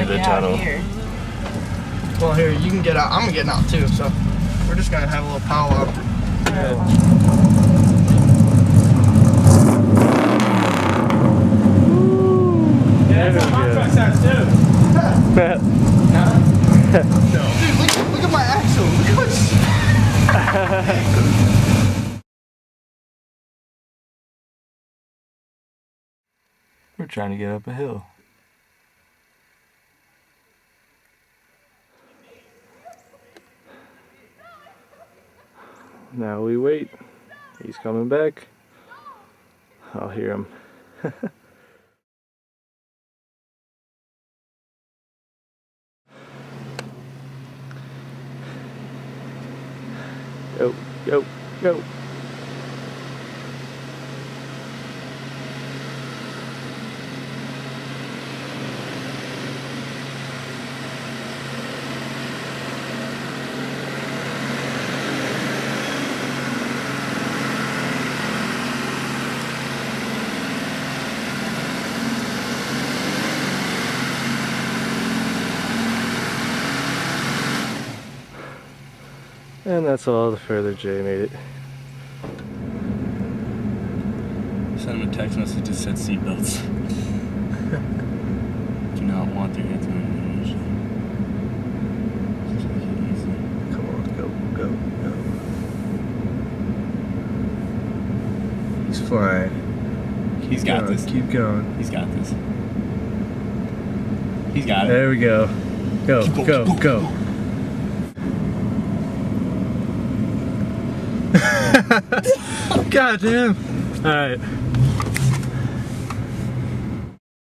through the tunnel. Here. Well, here, you can get out. I'm getting out too, so we're just gonna have a little powwow. Yeah, that's how my truck sounds too. No. Dude, look at my axle. Look at We're trying to get up a hill. Now we wait. He's coming back. I'll hear him. Go, go, go. And that's all the further Jay made it. Sent him a text message that said seatbelts. Do not want their hands moving. Come on, go, go, go. He's flying. He's got this. Keep going. He's got this. He's got it. There we go. Go, go, go. God damn. Alright.